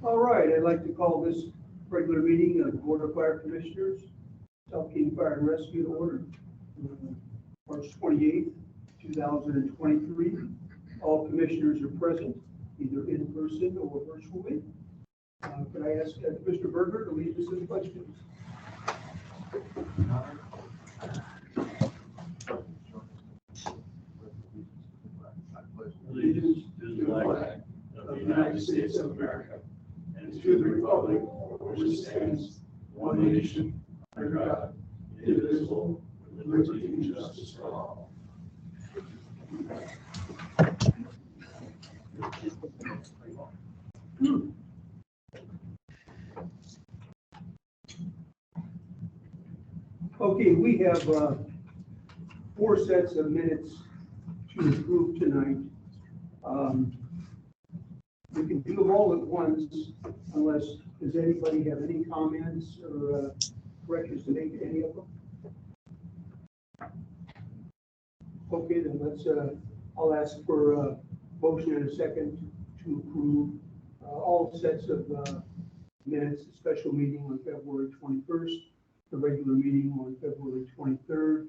All right, I'd like to call this regular meeting of the Board of Fire Commissioners, South King Fire and Rescue to order. March 28th, 2023. All commissioners are present, either in person or virtually. Could I ask Mr. Berger to lead us in the pledge, please? Allegiance to the flag of the United States of America and to the republic for which it stands, one nation, under God, indivisible, with liberty and justice for all. Okay, we have 4 sets of minutes to approve tonight. We can do them all at once unless, does anybody have any comments or corrections to make to any of them? Okay, then let's, I'll ask for a motion and a second to approve all sets of minutes, the special meeting on February 21st, the regular meeting on February 23rd,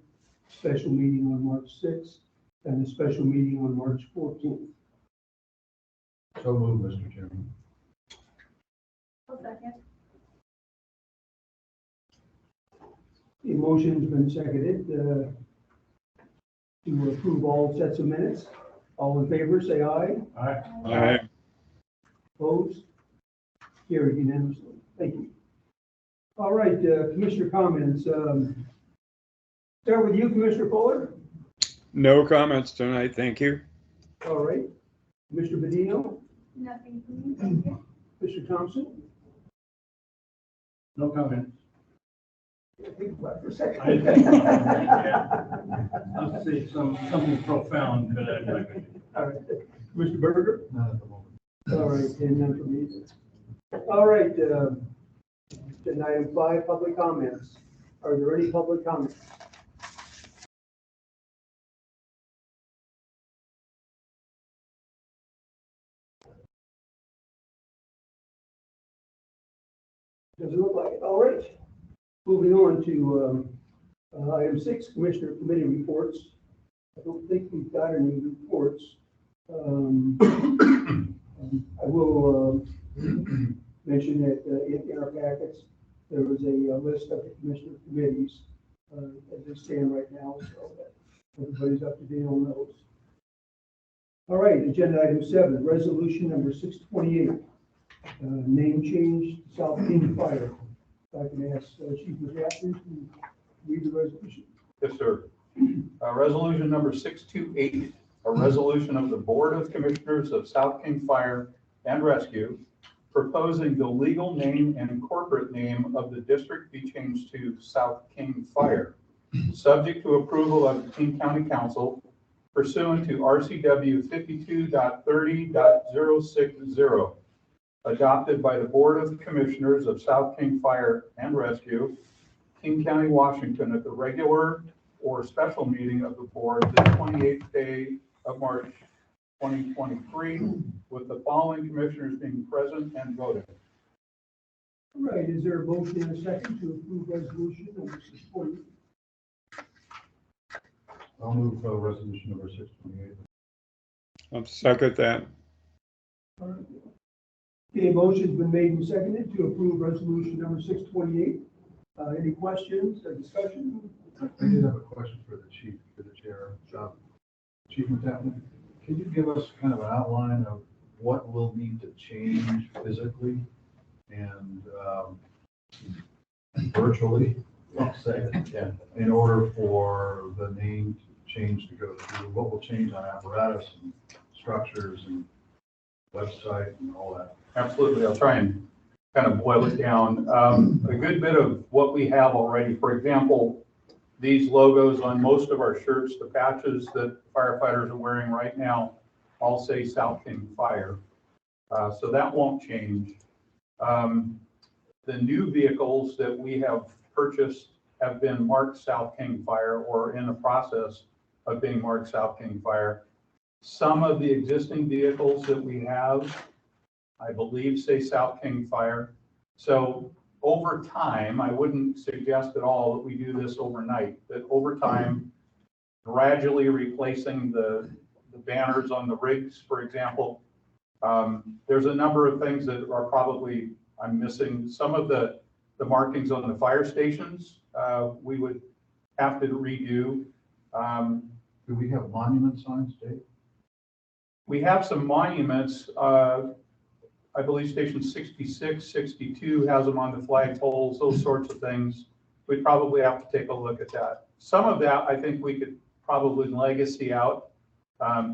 special meeting on March 6th, and the special meeting on March 14th. So moved, Mr. Chairman. I'll second. The motion's been seconded to approve all sets of minutes. All in favor, say aye. Aye. Aye. Opposed? Carried unanimously. Thank you. All right, Commissioner comments. Start with you, Commissioner Fuller. No comments tonight, thank you. All right. Mr. Bedino, Nothing from me, thank you. Mr. Thompson. No comment. Think about it for a I second. think, I'll say something profound, but I'm not going to. All right. Mr. Berger. Not at the moment. All right, and none for me. All right, then item 5, public comments. Are there any public comments? Doesn't look like it. All right. Moving on to item 6, Commissioner Committee reports. I don't think we've got any reports. I will mention that in our packets, there was a list of the commissioner committees as they stand right now, so that everybody's up to date on those. All right, agenda item 7, resolution number 628, name change, South King Fire. If I can ask Chief McCaffrey to read the resolution. Yes, sir. Resolution number 628, a resolution of the Board of Commissioners of South King Fire and Rescue proposing the legal name and corporate name of the district be changed to South King Fire, subject to approval of the King County Council pursuant to RCW 52.30.060, adopted by the Board of Commissioners of South King Fire and Rescue, King County, Washington, at the regular or special meeting of the board the 28th day of March 2023, with the following commissioners being present and voting. All right, is there a motion and a second to approve resolution number 628? I'll move resolution number 628. I'll second that. All right. Okay, motion's been made and seconded to approve resolution number 628. Any questions or discussion? I did have a question for the chief, for the chair. Chief McCaffrey, can you give us kind of an outline of what will need to change physically and virtually, I'll say, Yeah. in order for the name change to go through? What will change on apparatus and structures and website and all that? Absolutely. I'll try and kind of boil it down. A good bit of what we have already, for example, these logos on most of our shirts, the patches that firefighters are wearing right now, all say South King Fire. So that won't change. The new vehicles that we have purchased have been marked South King Fire or in the process of being marked South King Fire. Some of the existing vehicles that we have I believe say South King Fire. So over time, I wouldn't suggest at all that we do this overnight, that over time, gradually replacing the banners on the rigs, for example. There's a number of things that are probably, I'm missing. Some of the markings on the fire stations, we would have to redo. Do we have monument signs, Dave? We have some monuments, I believe station 66, 62 has them on the flagpoles, those sorts of things. We'd probably have to take a look at that. Some of that, I think we could probably legacy out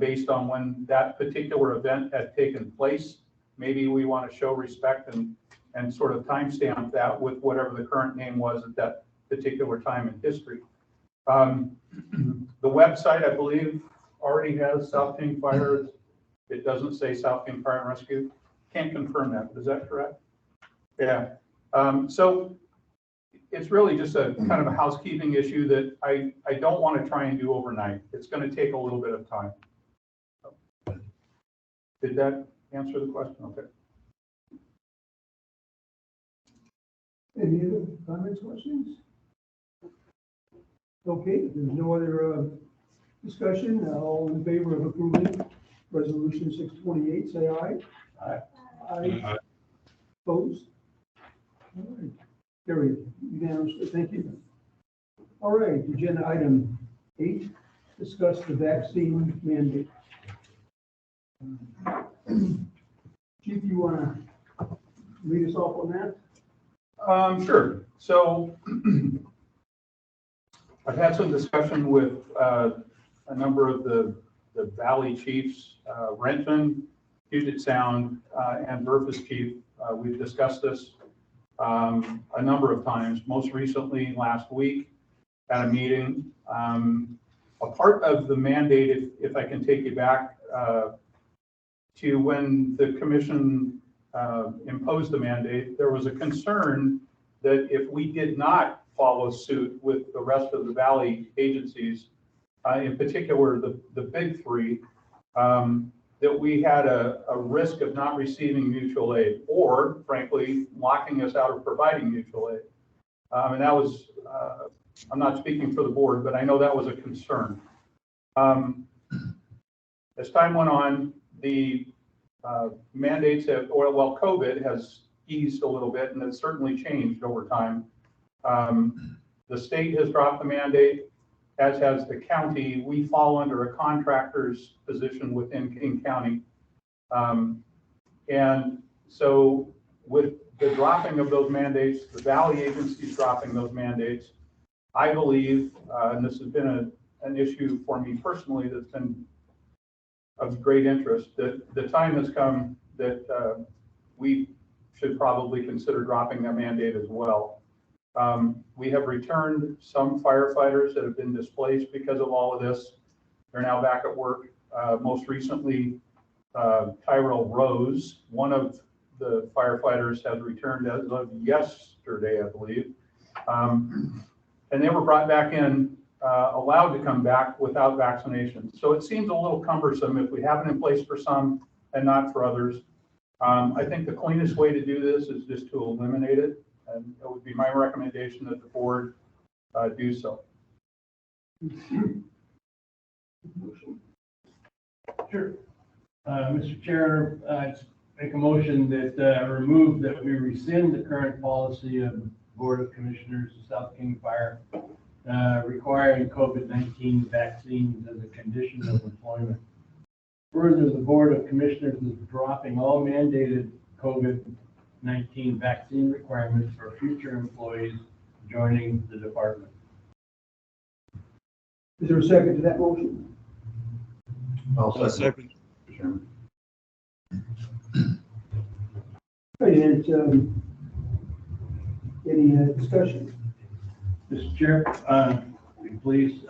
based on when that particular event had taken place. Maybe we want to show respect and sort of timestamp that with whatever the current name was at that particular time in history. The website, I believe, already has South King Fire. It doesn't say South King Fire and Rescue. Can't confirm that. Is that correct? Yeah. So it's really just a kind of a housekeeping issue that I don't want to try and do overnight. It's going to take a little bit of time. Did that answer the question? Okay. Any other comments, questions? Okay, if there's no other discussion, all in favor of approving resolution 628, say aye. Aye. Aye. Opposed? All right, carried unanimously, thank you. All right, agenda item 8, discuss the vaccine mandate. Chief, you want to lead us off on that? Sure. So I've had some discussion with a number of the Valley chiefs, Renton, Puget Sound, and Berphus chief. We've discussed this a number of times, most recently last week at a meeting. A part of the mandate, if I can take you back to when the commission imposed the mandate, there was a concern that if we did not follow suit with the rest of the Valley agencies, in particular the big three, that we had a risk of not receiving mutual aid, or frankly, locking us out of providing mutual aid. And that was, I'm not speaking for the board, but I know that was a concern. As time went on, the mandates have, or well, COVID has eased a little bit, and it's certainly changed over time. The state has dropped the mandate, as has the county. We fall under a contractor's position within King County. And so with the dropping of those mandates, the Valley agencies dropping those mandates, I believe, and this has been an issue for me personally that's been of great interest, that the time has come that we should probably consider dropping that mandate as well. We have returned some firefighters that have been displaced because of all of this. They're now back at work. Most recently, Tyrell Rose, one of the firefighters, has returned as of yesterday, I believe. And they were brought back in, allowed to come back without vaccination. So it seems a little cumbersome if we have it in place for some and not for others. I think the cleanest way to do this is just to eliminate it. And it would be my recommendation that the board do so. Sure. Mr. Chair, I make a motion that remove that we rescind the current policy of the Board of Commissioners of South King Fire requiring COVID-19 vaccines as a condition of employment. Further, the Board of Commissioners is dropping all mandated COVID-19 vaccine requirements for future employees joining the department. Is there a second to that motion? I'll Second. Mr. Chairman. And any discussion? Mr. Chair, please,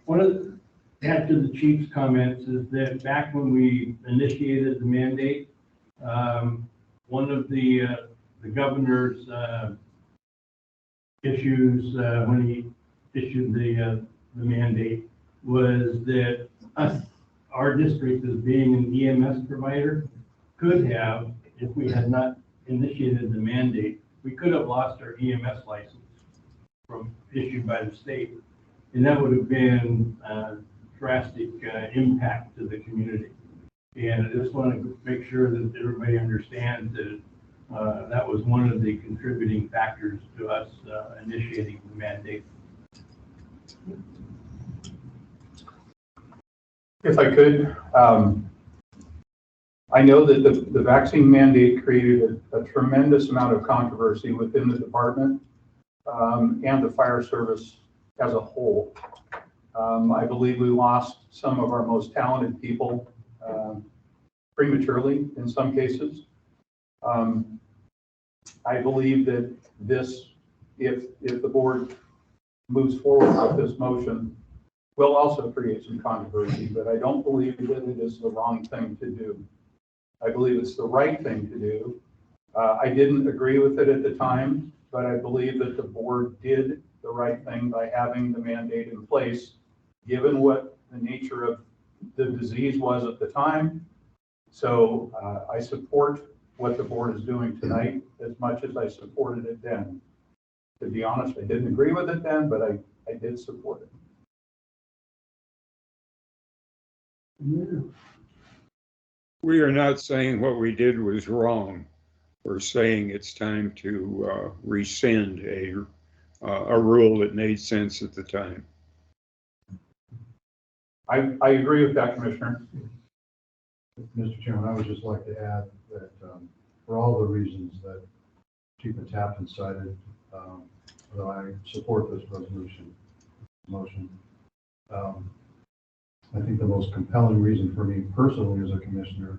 one of the, after the chief's comments is that back when we initiated the mandate, one of the governor's issues when he issued the mandate was that our district, as being an EMS provider, could have if we had not initiated the mandate, we could have lost our EMS license from issued by the state. And that would have been a drastic impact to the community. And I just want to make sure that everybody understands that that was one of the contributing factors to us initiating the mandate. If I could, I know that the vaccine mandate created a tremendous amount of controversy within the department and the fire service as a whole. I believe we lost some of our most talented people prematurely in some cases. I believe that this, if the board moves forward with this motion, will also create some controversy, but I don't believe that it is the wrong thing to do. I believe it's the right thing to do. I didn't agree with it at the time, but I believe that the board did the right thing by having the mandate in place, given what the nature of the disease was at the time. So I support what the board is doing tonight as much as I supported it then. To be honest, I didn't agree with it then, but I did support it. Yeah. We are not saying what we did was wrong. We're saying it's time to rescind a rule that made sense at the time. I agree with that, Commissioner. Mr. Chairman, I would just like to add that for all the reasons that Chief Matapton cited, that I support this motion. I think the most compelling reason for me personally as a commissioner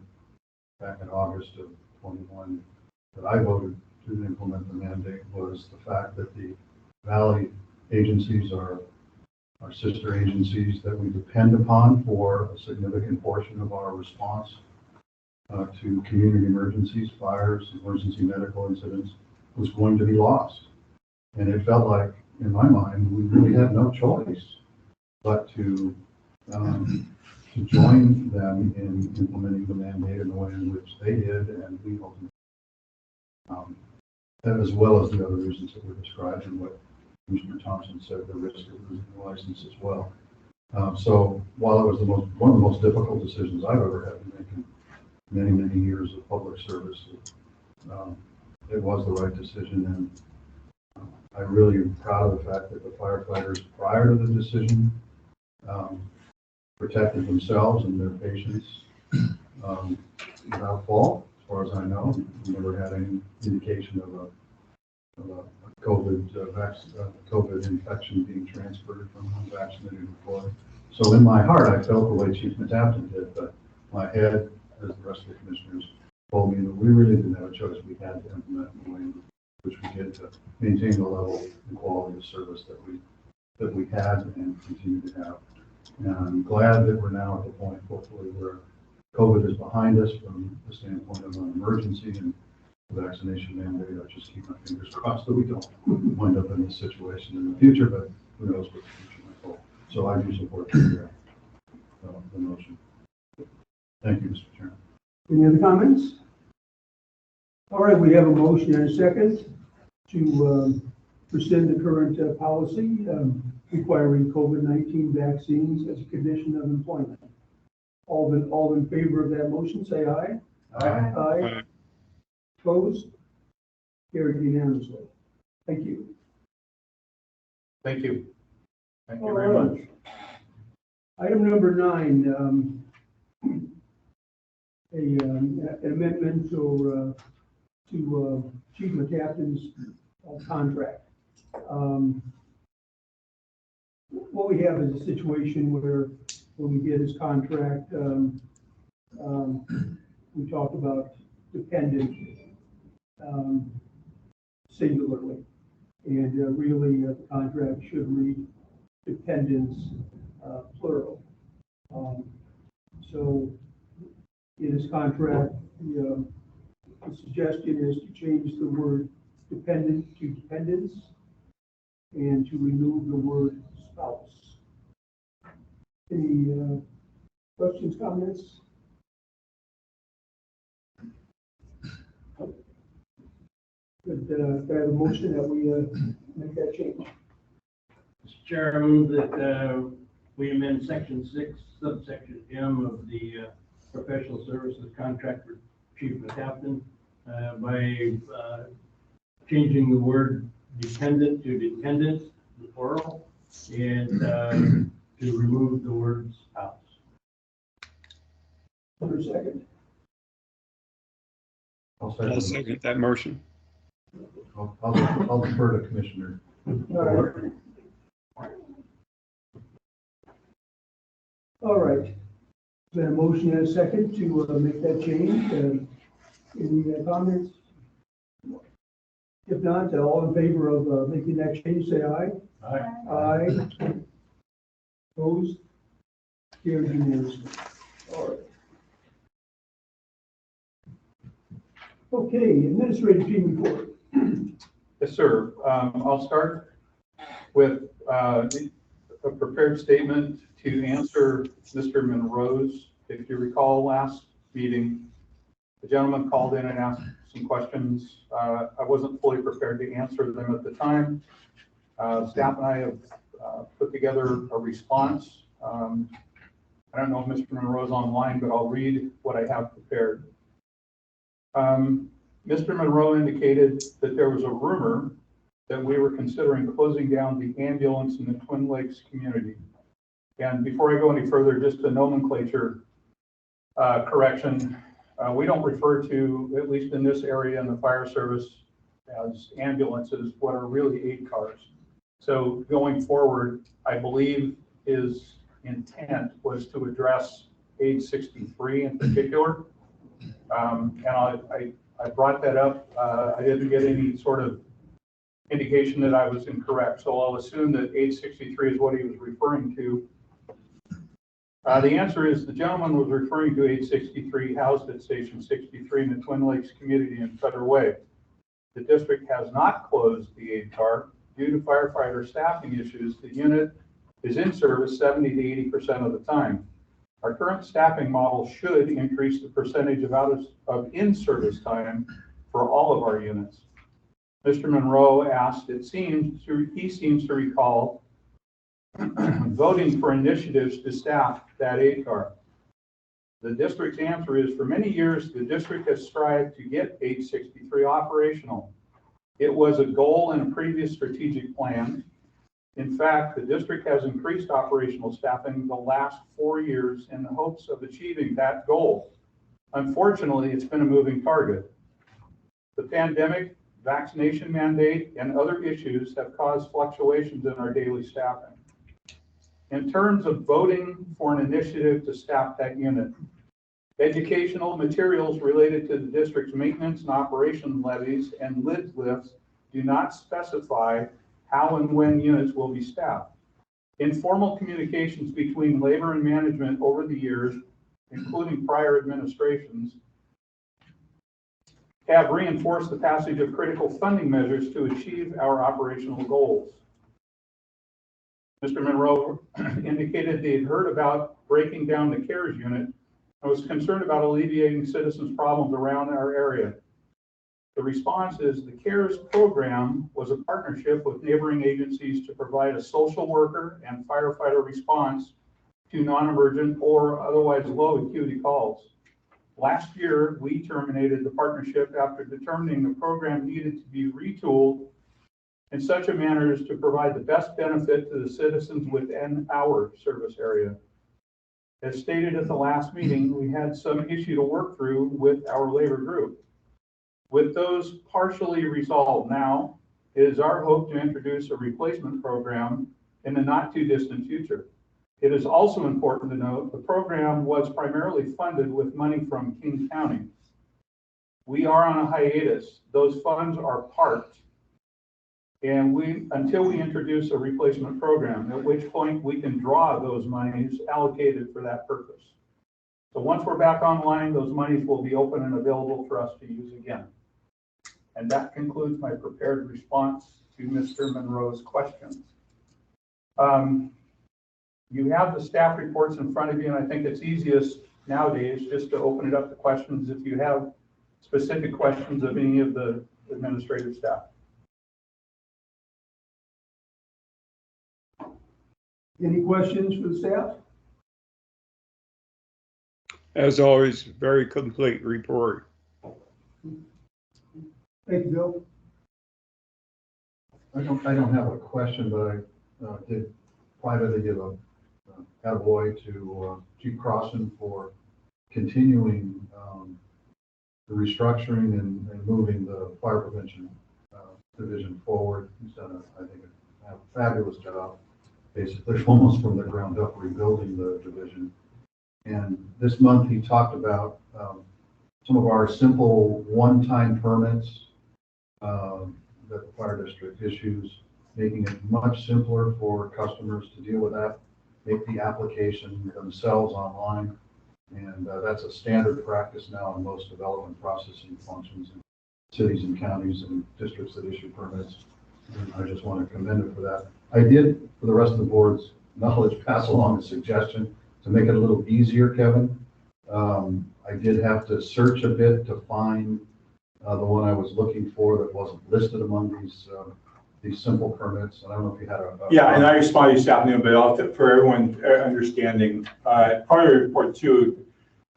back in August of 21 that I voted to implement the mandate was the fact that the Valley agencies are our sister agencies that we depend upon for a significant portion of our response to community emergencies, fires, emergency medical incidents, was going to be lost. And it felt like, in my mind, we really had no choice but to join them in implementing the mandate in the way in which they did, and we ultimately, as well as the other reasons that were described and what Commissioner Thompson said, the risk of losing the license as well. So while it was one of the most difficult decisions I've ever had to make in many, many years of public service, it was the right decision, and I really am proud of the fact that the firefighters prior to the decision protected themselves and their patients without fault, as far as I know. We never had any indication of a COVID infection being transferred from unvaccinated employees. So in my heart, I felt the way Chief Matapton did, but my head, as the rest of the commissioners, told me that we really didn't have a choice. We had to implement the way in which we did to maintain the level and quality of service that we had and continue to have. And I'm glad that we're now at the point, hopefully, where COVID is behind us from the standpoint of an emergency and the vaccination mandate. I just keep my fingers crossed that we don't wind up in this situation in the future, but who knows what the future might hold. So I do support the motion. Thank you, Mr. Chairman. Any other comments? All right, we have a motion and a second to rescind the current policy requiring COVID-19 vaccines as a condition of employment. All in favor of that motion, say aye. Aye. Aye. Opposed? Carried unanimously. Thank you. Thank you. Thank you All very right. much. Item number 9, an amendment to Chief Matapton's contract. What we have is a situation where when we get his contract, we talk about dependent singularly, and really the contract should read dependents plural. So in his contract, the suggestion is to change the word dependent to dependents and to remove the word spouse. Any questions, comments? Could I have a motion that we make that change? Mr. Chair, I move that we amend section 6, subsection M of the professional services contract for Chief Matapton by changing the word dependent to dependent, the plural, and to remove the word spouse. For a second. I'll I'll second. second that motion. I'll defer to Commissioner. All right. Then a motion and a second to make that change. Any comments? If not, all in favor of making that change, say aye. Aye. Aye. Opposed? Carried unanimously. All right. Okay, administrative team report. Yes, sir. I'll start with a prepared statement to answer Mr. Monroe's. If you recall last meeting, the gentleman called in and asked some questions. I wasn't fully prepared to answer them at the time. Staff and I have put together a response. I don't know if Mr. Monroe's online, but I'll read what I have prepared. Mr. Monroe indicated that there was a rumor that we were considering closing down the ambulance in the Twin Lakes community. And before I go any further, just a nomenclature correction. We don't refer to, at least in this area in the fire service, as ambulances, what are really 8 cars. So going forward, I believe his intent was to address age 63 in particular. And I brought that up. I didn't get any sort of indication that I was incorrect. So I'll assume that age 63 is what he was referring to. The answer is the gentleman was referring to age 63 housed at Station 63 in the Twin Lakes community in Federal Way. The district has not closed the 8-car due to firefighter staffing issues. The unit is in service 70 to 80% of the time. Our current staffing model should increase the percentage of in-service time for all of our units. Mr. Monroe asked, he seems to recall voting for initiatives to staff that 8-car. The district's answer is, for many years, the district has strived to get age 63 operational. It was a goal in a previous strategic plan. In fact, the district has increased operational staffing the last 4 years in the hopes of achieving that goal. Unfortunately, it's been a moving target. The pandemic, vaccination mandate, and other issues have caused fluctuations in our daily staffing. In terms of voting for an initiative to staff that unit, educational materials related to the district's maintenance and operation levies and lids lifts do not specify how and when units will be staffed. Informal communications between labor and management over the years, including prior administrations, have reinforced the passage of critical funding measures to achieve our operational goals. Mr. Monroe indicated they had heard about breaking down the CARES unit and was concerned about alleviating citizens' problems around our area. The response is the CARES program was a partnership with neighboring agencies to provide a social worker and firefighter response to non-emergent or otherwise low acuity calls. Last year, we terminated the partnership after determining the program needed to be retooled in such a manner as to provide the best benefit to the citizens within our service area. As stated at the last meeting, we had some issue to work through with our labor group. With those partially resolved now, it is our hope to introduce a replacement program in the not too distant future. It is also important to note the program was primarily funded with money from King County. We are on a hiatus. Those funds are parked, and until we introduce a replacement program, at which point we can draw those monies allocated for that purpose. So once we're back online, those monies will be open and available for us to use again. And that concludes my prepared response to Mr. Monroe's questions. You have the staff reports in front of you, and I think it's easiest nowadays just to open it up to questions. If you have specific questions of any of the administrative staff. Any questions for the staff? As always, very complete report. Thank you, Bill. I don't have a question, but I did privately give a attaboy to Chief Crossan for continuing the restructuring and moving the fire prevention division forward. He's done, I think, a fabulous job, basically almost from the ground up rebuilding the division. And this month he talked about some of our simple one-time permits that the fire district issues, making it much simpler for customers to deal with that, make the application themselves online. And that's a standard practice now in most development processing functions in cities and counties and districts that issue permits. And I just want to commend it for that. I did, for the rest of the board's knowledge, pass along a suggestion to make it a little easier, Kevin. I did have to search a bit to find the one I was looking for that wasn't listed among these simple permits. And I don't know if you had a Yeah, and I responded to staff note, but also for everyone understanding, part of the report too,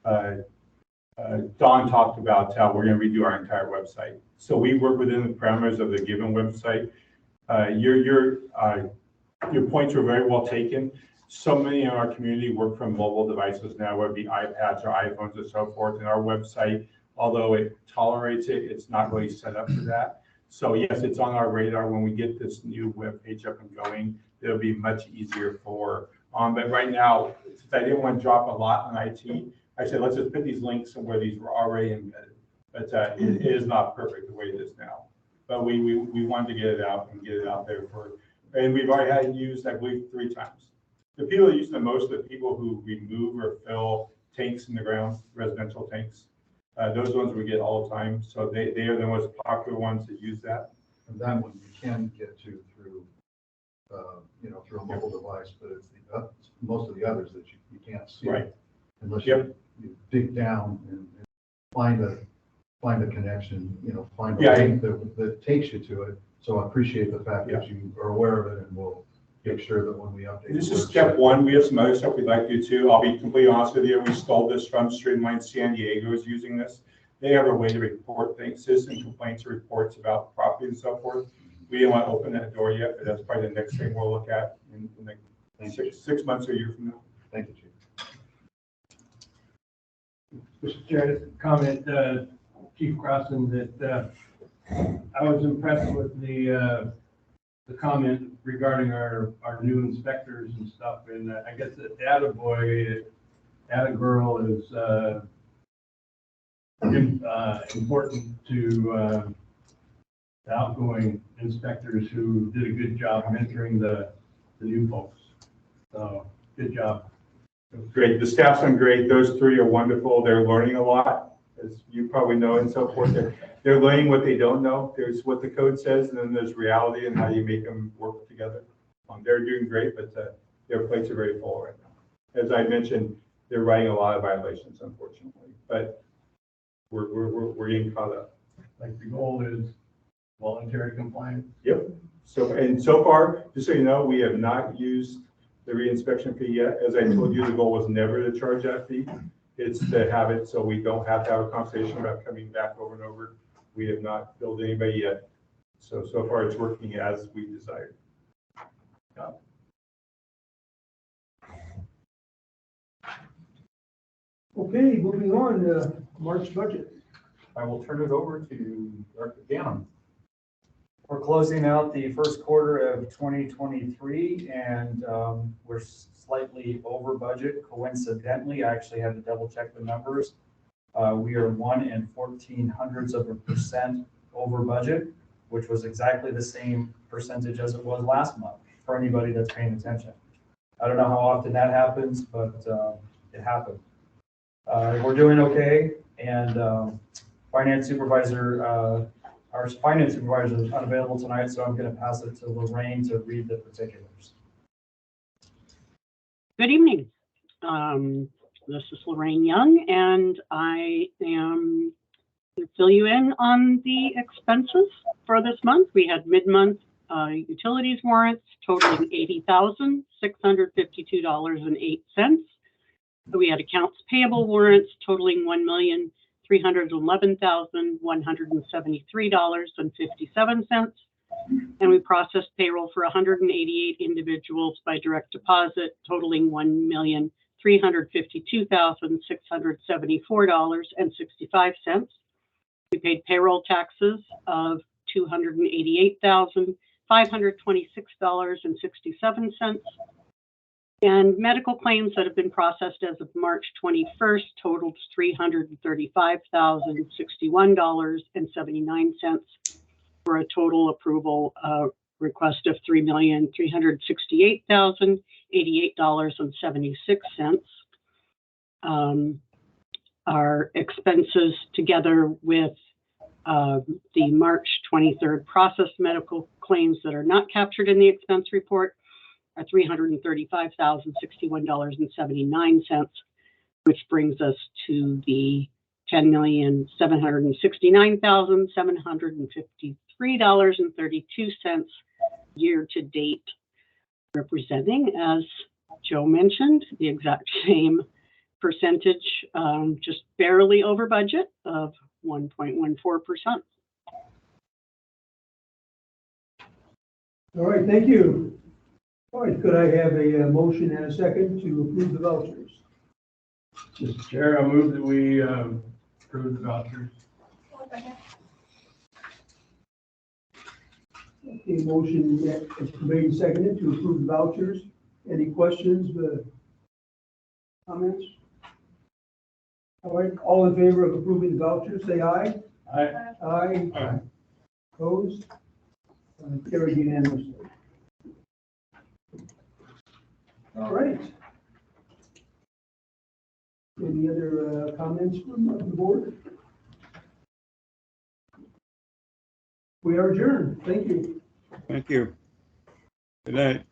Don talked about how we're going to redo our entire website. So we work within the parameters of the given website. Your points were very well taken. So many in our community work from mobile devices now, whether it be iPads or iPhones and so forth. And our website, although it tolerates it, it's not really set up for that. So yes, it's on our radar. When we get this new web page up and going, it'll be much easier for, but right now, since I didn't want to drop a lot on IT, I said, let's just put these links where these were already embedded. But it is not perfect the way it is now. But we wanted to get it out and get it out there and we've already had it used, I believe, 3 times. The people that use the most are the people who remove or fill tanks in the ground, residential tanks. Those ones we get all the time. So they are the most popular ones that use that. And that one you can get to through, through a mobile device, but it's most of the others that you can't see. Right. Unless you dig down and find a connection, find a link that takes you to it. So I appreciate the fact that you are aware of it, and we'll make sure that when we update. This is step 1. We have some other stuff we'd like to do too. I'll be completely honest with you. We stole this from Streamline San Diego is using this. They have a way to report things, citizen complaints or reports about property and so forth. We didn't want to open that door yet, but that's probably the next thing we'll look at in the 6 months or a year from now. Thank you, Chief. Mr. Chair, comment, Chief Crossan, that I was impressed with the comment regarding our new inspectors and stuff. And I guess that attaboy, attagirl is important to the outgoing inspectors who did a good job mentoring the new folks. So good job. Great. The staff's done great. Those 3 are wonderful. They're learning a lot, as you probably know, and so forth. They're learning what they don't know. There's what the code says, and then there's reality and how you make them work together. They're doing great, but their plates are very full right now. As I mentioned, they're writing a lot of violations, unfortunately, but we're getting caught up. Like the goal is voluntary compliance. Yep. So far, just so you know, we have not used the reinspection fee yet. As I told you, the goal was never to charge that fee. It's to have it so we don't have to have a conversation about coming back over and over. We have not billed anybody yet. So far it's working as we desired. Okay, moving on, March budget. I will turn it over to Director Ganem. We're closing out the first quarter of 2023, and we're slightly over budget. Coincidentally, I actually had to double check the numbers. We are 1 14/100% over budget, which was exactly the same percentage as it was last month, for anybody that's paying attention. I don't know how often that happens, but it happened. We're doing okay, and our finance supervisor is unavailable tonight, so I'm going to pass it to Lorraine to read the particulars. Good evening. This is Lorraine Young, and I am fill you in on the expenses for this month. We had mid-month utilities warrants totaling $80,652.08. We had accounts payable warrants totaling $1,311,173.57. And we processed payroll for 188 individuals by direct deposit totaling $1,352,674.65. We paid payroll taxes of $288,526.67. And medical claims that have been processed as of March 21st totaled $335,061.79 for a total approval request of $3,368,088.76. Our expenses together with the March 23rd processed medical claims that are not captured in the expense report are $335,061.79, which brings us to the $10,769,753.32 year to date, representing, as Joe mentioned, the exact same percentage, just barely over budget of 1.14%. All right, thank you. All right, could I have a motion and a second to approve the vouchers? Mr. Chair, I move that we approve the vouchers. I'll second. A motion that is made and seconded to approve the vouchers. Any questions, comments? All right, all in favor of approving the vouchers, say aye. Aye. Aye. Aye. Opposed? Carried unanimously. All right. Any other comments from the board? We are adjourned. Thank you. Thank you. Good night.